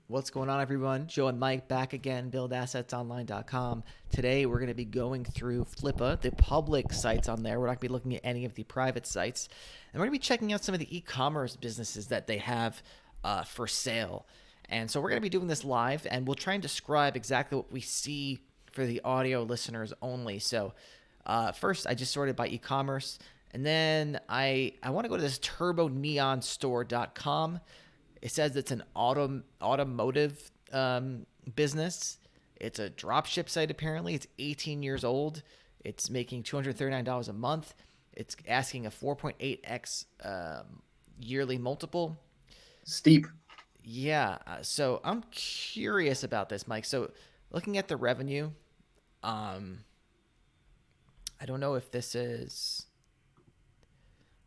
What's going on, everyone? Joe and Mike back again, buildassetsonline.com. Today, we're going to be going through Flippa, the public sites on there. We're not going to be looking at any of the private sites. And we're going to be checking out some of the e-commerce businesses that they have for sale. And so we're going to be doing this live, and we'll try and describe exactly what we see for the audio listeners only. So first, I just sorted by e-commerce. And then I want to go to this turboneonstore.com. It says it's an automotive business. It's a dropship site, apparently. It's 18 years old. It's making $239 a month. It's asking a 4.8x yearly multiple. Steep. Yeah. So I'm curious about this, Mike. So looking at the revenue, I don't know if this is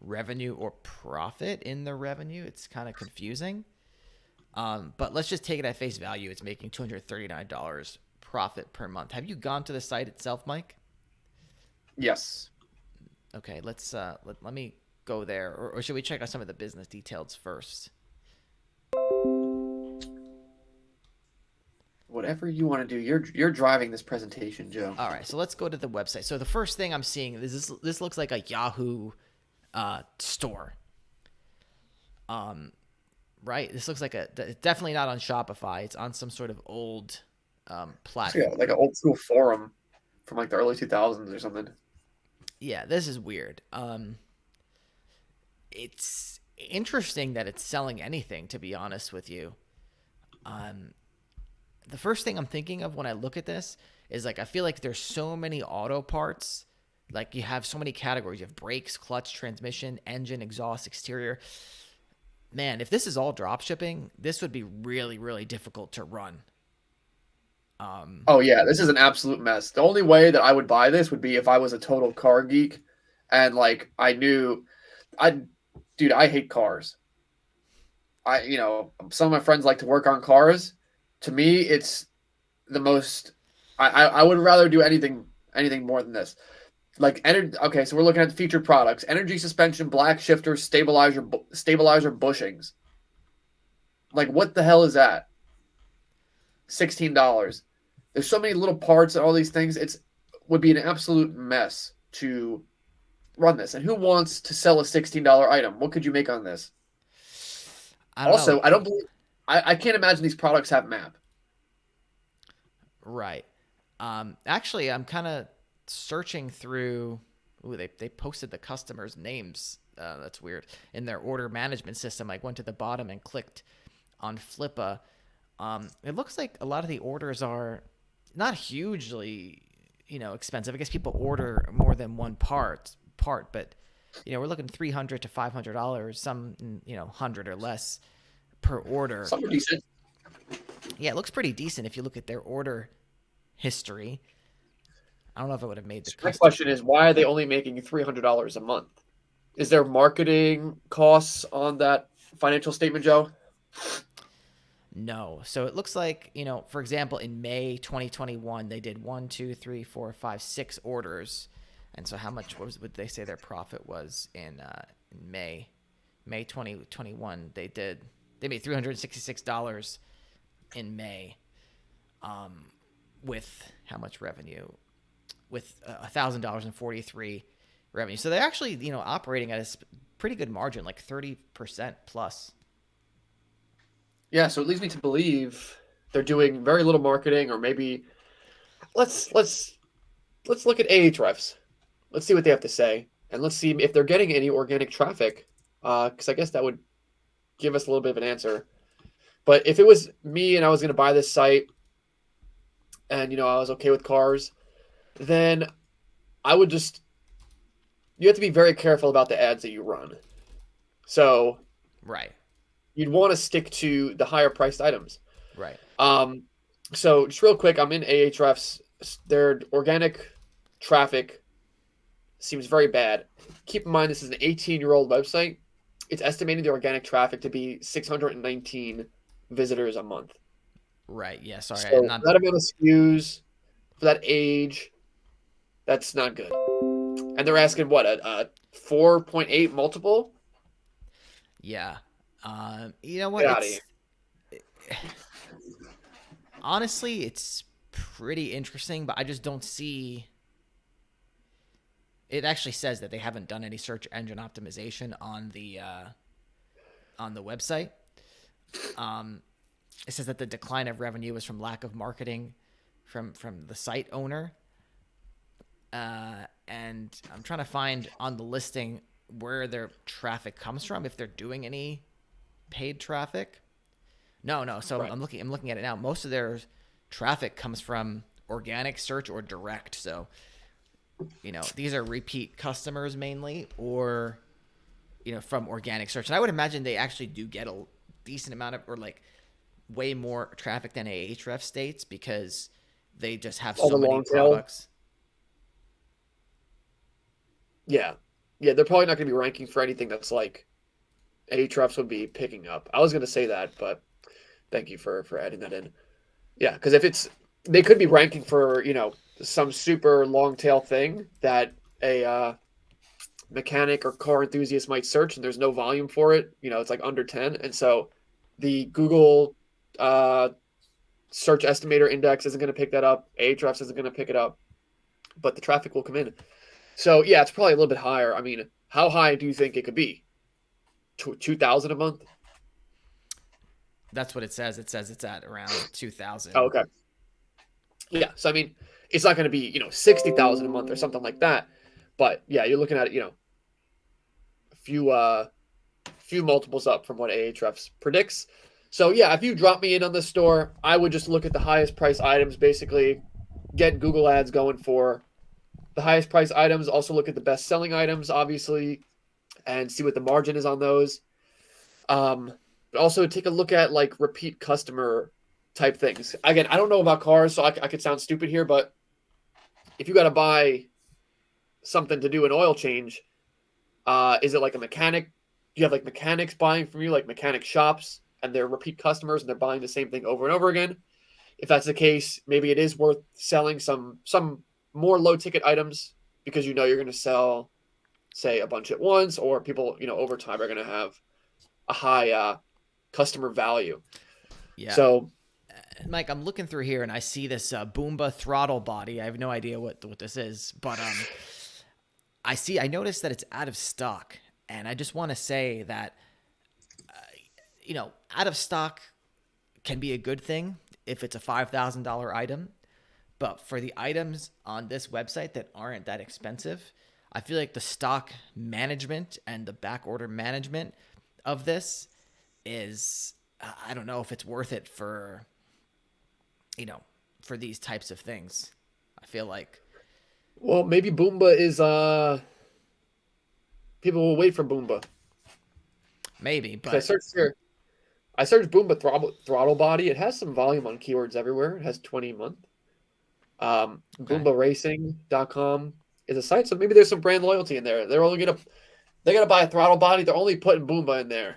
revenue or profit in the revenue. It's kind of confusing. But let's just take it at face value. It's making $239 profit per month. Have you gone to the site itself, Mike? Yes. Okay, let me go there, or should we check out some of the business details first? Whatever you want to do. You're driving this presentation, Joe. All right, so let's go to the website. So the first thing I'm seeing is this looks like a Yahoo store. Right? This looks like it's definitely not on Shopify. It's on some sort of old Yeah, platform. like an old school forum from like the early 2000s or something. Yeah, this is weird. It's interesting that it's selling anything, to be honest with you. The first thing I'm thinking of when I look at this is like I feel like there's so many auto parts. Like you have so many categories. You have brakes, clutch, transmission, engine, exhaust, exterior. Man, if this is all drop shipping, this would be really, really difficult to run. Oh yeah, this is an absolute mess. The only way that I would buy this would be if I was a total car geek and like I knew I dude, I hate cars. Some of my friends like to work on cars. To me, it's the most I would rather do anything more than this. Okay, so we're looking at featured products: energy suspension, black shifters, stabilizer bushings. Like, what the hell is that? $16. There's so many little parts and all these things. It's would be an absolute mess to run this. And who wants to sell a $16 item? What could you make on this? I don't know. Also, I don't believe I can't imagine these products have map. Right. Actually, I'm kind of searching through. Ooh, they posted the customers' names. That's weird. In their order management system, I went to the bottom and clicked on Flippa. It looks like a lot of the orders are not hugely, expensive. I guess people order more than one part, but we're looking $300 to $500. Some, 100 or less per order. Some are decent. Yeah, it looks pretty decent if you look at their order history. I don't know if I would have made the So my custom. question is, why are they only making $300 a month? Is there marketing costs on that financial statement, Joe? No. So it looks like, for example, in May 2021, they did 1, 2, 3, 4, 5, 6 orders. And so how much would they say their profit was in May? May 2021, they made $366 in May with how much revenue? With $1,000 revenue. So they're actually, operating at a pretty good margin, like 30% plus. Yeah, so it leads me to believe they're doing very little marketing, or maybe let's look at Ahrefs. Let's see what they have to say, and let's see if they're getting any organic traffic. Because I guess that would give us a little bit of an answer. But if it was me and I was going to buy this site, and I was okay with cars, then I would just you have to be very careful about the ads that you run. So Right. you'd want to stick to the higher priced items. Right. Um, so just real quick, I'm in Ahrefs. Their organic traffic seems very bad. Keep in mind, this is an 18-year-old website. It's estimating the organic traffic to be 619 visitors a month. Right. Yeah. Sorry. I'm So not. that amount of SKUs for that age, that's not good. And they're asking what, a 4.8 multiple? Yeah. You know what? Get out of here. honestly, it's pretty interesting, but I just don't see. It actually says that they haven't done any search engine optimization on the website. Um, it says that the decline of revenue is from lack of marketing from the site owner. And I'm trying to find on the listing where their traffic comes from, if they're doing any paid traffic. No, no. So Right. I'm looking at it now. Most of their traffic comes from organic search or direct. So these are repeat customers mainly, or from organic search. And I would imagine they actually do get a decent amount of, or like way more traffic than Ahref states, because they just have All so the many long tail. products. Yeah. Yeah, they're probably not going to be ranking for anything that's like Ahrefs would be picking up. I was going to say that, but thank you for adding that in. Yeah, because if it's they could be ranking for some super long tail thing that a mechanic or car enthusiast might search, and there's no volume for it. It's like under 10, and so the Google uh, search estimator index isn't going to pick that up. Ahrefs isn't going to pick it up, but the traffic will come in. So yeah, it's probably a little bit higher. I mean, how high do you think it could be? 2,000 a month? That's what it says. It says it's at around Oh, 2,000. okay. Yeah. So I mean, it's not going to be 60,000 a month or something like that. But yeah, you're looking at a few multiples up from what Ahrefs predicts. So yeah, if you drop me in on this store, I would just look at the highest price items, basically get Google ads going for the highest price items. Also look at the best selling items, obviously, and see what the margin is on those. But also take a look at like repeat customer type things. Again, I don't know about cars, so I could sound stupid here, but if you got to buy something to do an oil change, is it like a mechanic? Do you have like mechanics buying from you, like mechanic shops, and they're repeat customers and they're buying the same thing over and over again? If that's the case, maybe it is worth selling some more low ticket items because you're going to sell, say, a bunch at once, or people over time are going to have a high customer value. Yeah. So Mike, I'm looking through here and I see this Boomba throttle body. I have no idea what this is, but I noticed that it's out of stock, and I just want to say that out of stock can be a good thing if it's a $5,000 item, but for the items on this website that aren't that expensive, I feel like the stock management and the back order management of this is, I don't know if it's worth it for these types of things. I feel like well, maybe Boomba is people will wait for Boomba. maybe, Because but I searched Boomba throttle body. It has some volume on keywords everywhere. It has 20 a month. okay. BoombaRacing.com is a site, so maybe there's some brand loyalty in there. They're gonna buy a throttle body. They're only putting Boomba in there,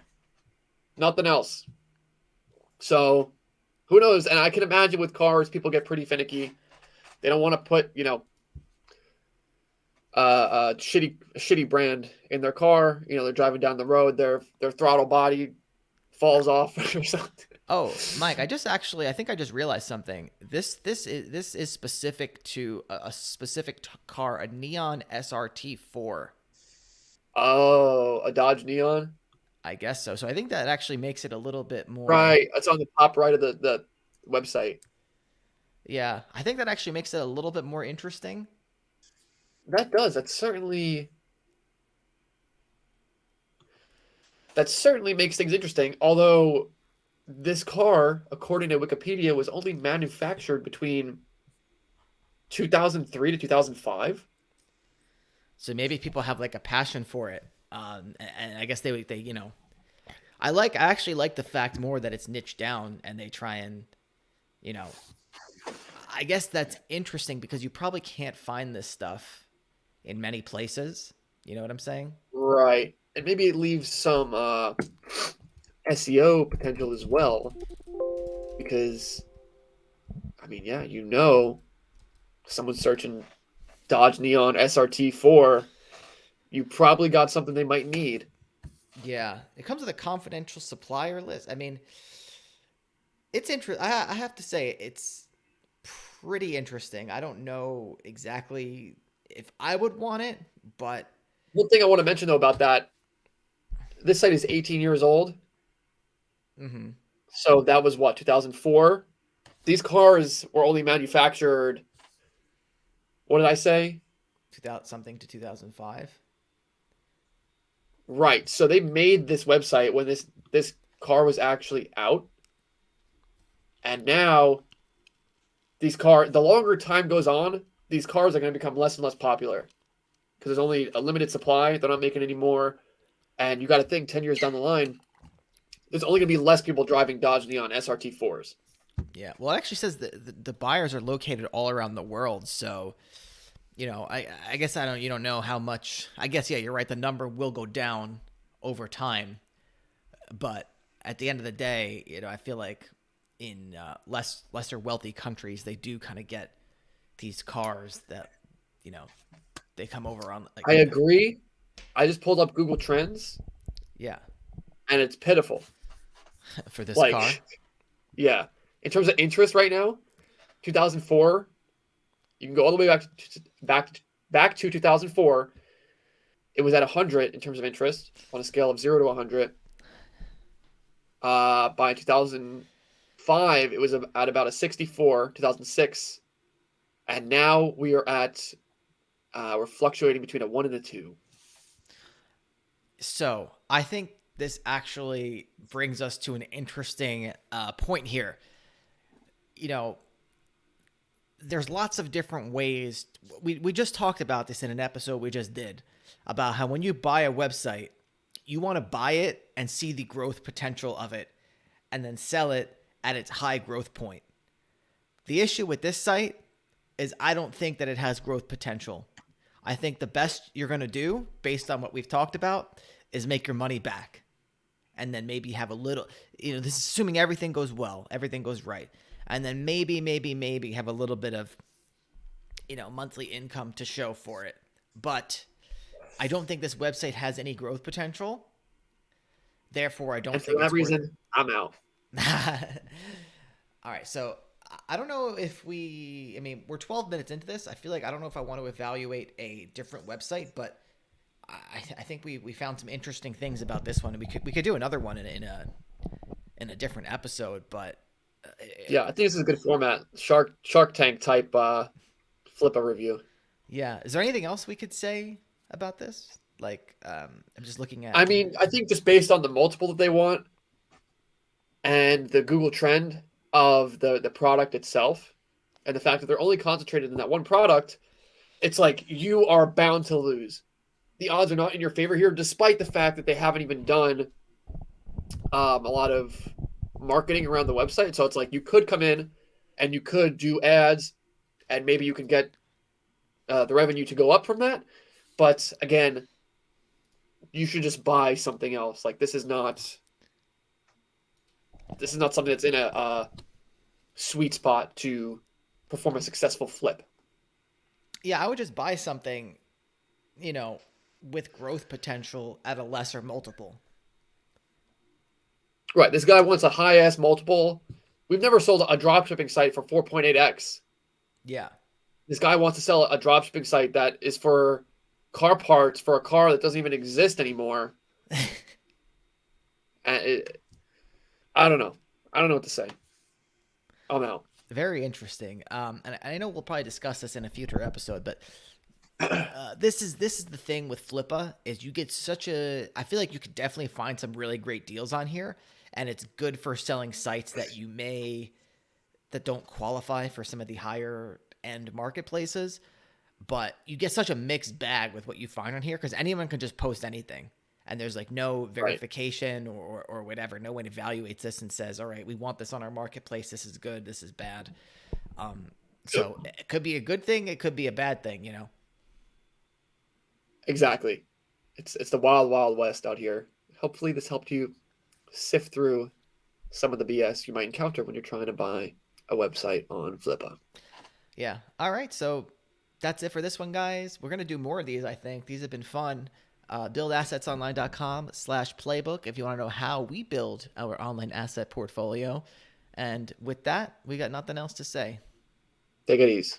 nothing else. So who knows? And I can imagine with cars, people get pretty finicky. They don't want to put shitty brand in their car. They're driving down the road. Their throttle body falls off or something. Oh, Mike, I think I just realized something. This is specific to a specific car, a Neon SRT4. Oh, a Dodge Neon. I guess so. So I think that actually makes it a little bit more. Right. It's on the top right of the website. Yeah, I think that actually makes it a little bit more interesting. That does. That certainly makes things interesting. Although this car, according to Wikipedia, was only manufactured between 2003 to 2005. So maybe people have like a passion for it. And I guess they I actually like the fact more that it's niched down and they try and you know I guess that's interesting because you probably can't find this stuff in many places. You know what I'm saying? Right. And maybe it leaves some SEO potential as well. Because, I mean, yeah, someone's searching Dodge Neon SRT4, you probably got something they might need. Yeah, it comes with a confidential supplier list. I mean, It's interesting. I have to say it's pretty interesting. I don't know exactly if I would want it, but One thing I want to mention though about that, this site is 18 years old. mm-hmm, So that was what, 2004? These cars were only manufactured, what did I say? 2000 something to 2005. Right. So they made this website when this car was actually out. And now the longer time goes on, these cars are going to become less and less popular because there's only a limited supply. They're not making any more. And you got to think 10 years down the line, there's only going to be less people driving Dodge Neon SRT4s. Yeah. Well, it actually says that the buyers are located all around the world, so I guess I don't you don't know how much. I guess yeah, you're right. The number will go down over time, but at the end of the day, I feel like in lesser wealthy countries, they do kind of get these cars that you know they come over on like I agree. I just pulled up Google Trends yeah and it's pitiful. for this car. Like, yeah. In terms of interest right now, 2004, you can go all the way back to 2004. It was at 100 in terms of interest on a scale of 0 to 100. By 2005, it was at about a 64, 2006. And now we're fluctuating between a 1 and a 2. So I think this actually brings us to an interesting point here. You know, there's lots of different ways. We just talked about this in an episode we just did about how when you buy a website, you want to buy it and see the growth potential of it and then sell it at its high growth point. The issue with this site is I don't think that it has growth potential. I think the best you're going to do, based on what we've talked about, is make your money back. And then maybe have a little, this is assuming everything goes well, everything goes right. And then maybe have a little bit of, monthly income to show for it. But I don't think this website has any growth potential. Therefore, I don't And for think that it's worth reason, I'm out. All right, so I don't know if we're 12 minutes into this. I feel like I don't know if I want to evaluate a different website, but I think we found some interesting things about this one, and we could do another one in a different episode. But Yeah, I think this is a good format. Shark Tank type Flippa review. yeah, is there anything else we could say about this? Like, I'm just looking at. I mean, I think just based on the multiple that they want and the Google trend of the product itself, and the fact that they're only concentrated in that one product, it's like you are bound to lose. The odds are not in your favor here, despite the fact that they haven't even done a lot of marketing around the website. So it's like you could come in and you could do ads, and maybe you can get the revenue to go up from that. But again, you should just buy something else. Like this is not something that's in a sweet spot to perform a successful flip. Yeah, I would just buy something, you know, with growth potential at a lesser multiple. Right. This guy wants a high ass multiple. We've never sold a dropshipping site for 4.8x. Yeah. This guy wants to sell a dropshipping site that is for car parts for a car that doesn't even exist anymore. I don't know. I don't know what to say. I'm out. Very interesting. And I know we'll probably discuss this in a future episode, but this is the thing with Flippa is you get such a. I feel like you could definitely find some really great deals on here, and it's good for selling sites that don't qualify for some of the higher end marketplaces. But you get such a mixed bag with what you find on here because anyone can just post anything. And there's like no verification or whatever. No one evaluates this and says, all right, we want this on our marketplace. This is good. This is bad. So it could be a good thing. It could be a bad thing, you know? Exactly. It's the wild, wild west out here. Hopefully this helped you sift through some of the BS you might encounter when you're trying to buy a website on Flippa. Yeah. All right. So that's it for this one, guys. We're going to do more of these, I think. These have been fun. Buildassetsonline.com/playbook if you want to know how we build our online asset portfolio. And with that, we got nothing else to say. Take it easy.